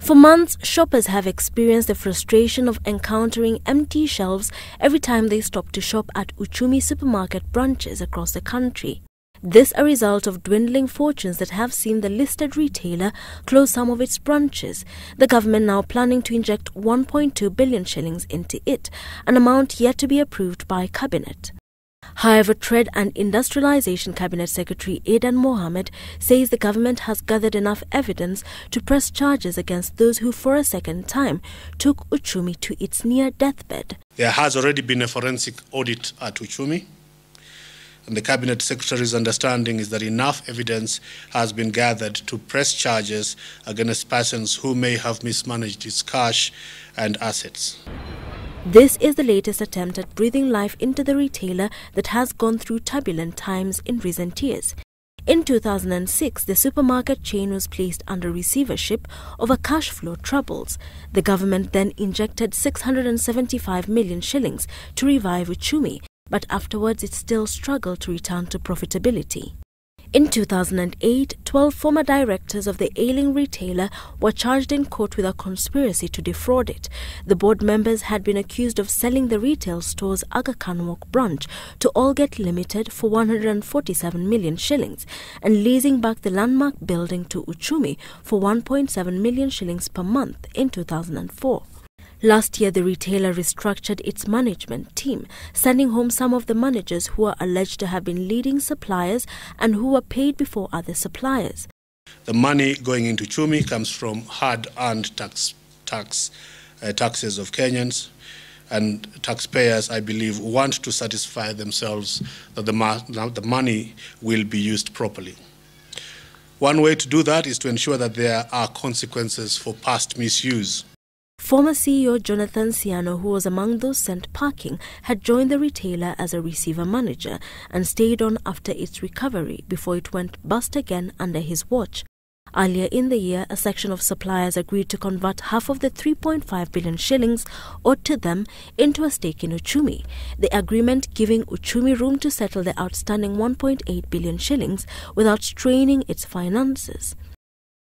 For months, shoppers have experienced the frustration of encountering empty shelves every time they stop to shop at Uchumi Supermarket branches across the country. This a result of dwindling fortunes that have seen the listed retailer close some of its branches, the government now planning to inject 1.2 billion shillings into it, an amount yet to be approved by Cabinet. However, Trade and Industrialisation Cabinet Secretary Aidan Mohammed says the government has gathered enough evidence to press charges against those who for a second time took Uchumi to its near deathbed. There has already been a forensic audit at Uchumi, and the Cabinet Secretary's understanding is that enough evidence has been gathered to press charges against persons who may have mismanaged its cash and assets. This is the latest attempt at breathing life into the retailer that has gone through turbulent times in recent years. In 2006, the supermarket chain was placed under receivership over cash flow troubles. The government then injected 675 million shillings to revive Uchumi, but afterwards it still struggled to return to profitability. In 2008, 12 former directors of the ailing retailer were charged in court with a conspiracy to defraud it. The board members had been accused of selling the retail store's Aga Khan Walk branch to Gov't Limited for 147 million shillings and leasing back the landmark building to Uchumi for 1.7 million shillings per month in 2004. Last year, the retailer restructured its management team, sending home some of the managers who are alleged to have been leading suppliers and who were paid before other suppliers. The money going into Uchumi comes from hard-earned taxes of Kenyans, and taxpayers, I believe, want to satisfy themselves that the money will be used properly. One way to do that is to ensure that there are consequences for past misuse. Former CEO Jonathan Siano, who was among those sent packing, had joined the retailer as a receiver manager and stayed on after its recovery before it went bust again under his watch. Earlier in the year, a section of suppliers agreed to convert half of the 3.5 billion shillings owed to them into a stake in Uchumi, the agreement giving Uchumi room to settle the outstanding 1.8 billion shillings without straining its finances.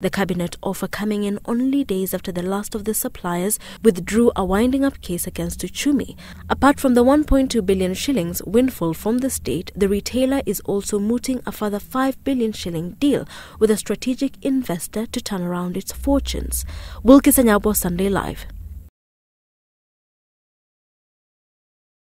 The Cabinet offer coming in only days after the last of the suppliers withdrew a winding-up case against Uchumi. Apart from the 1.2 billion shillings windfall from the state, the retailer is also mooting a further 5 billion shilling deal with a strategic investor to turn around its fortunes. Wilkister Nyabwa, Sunday Live.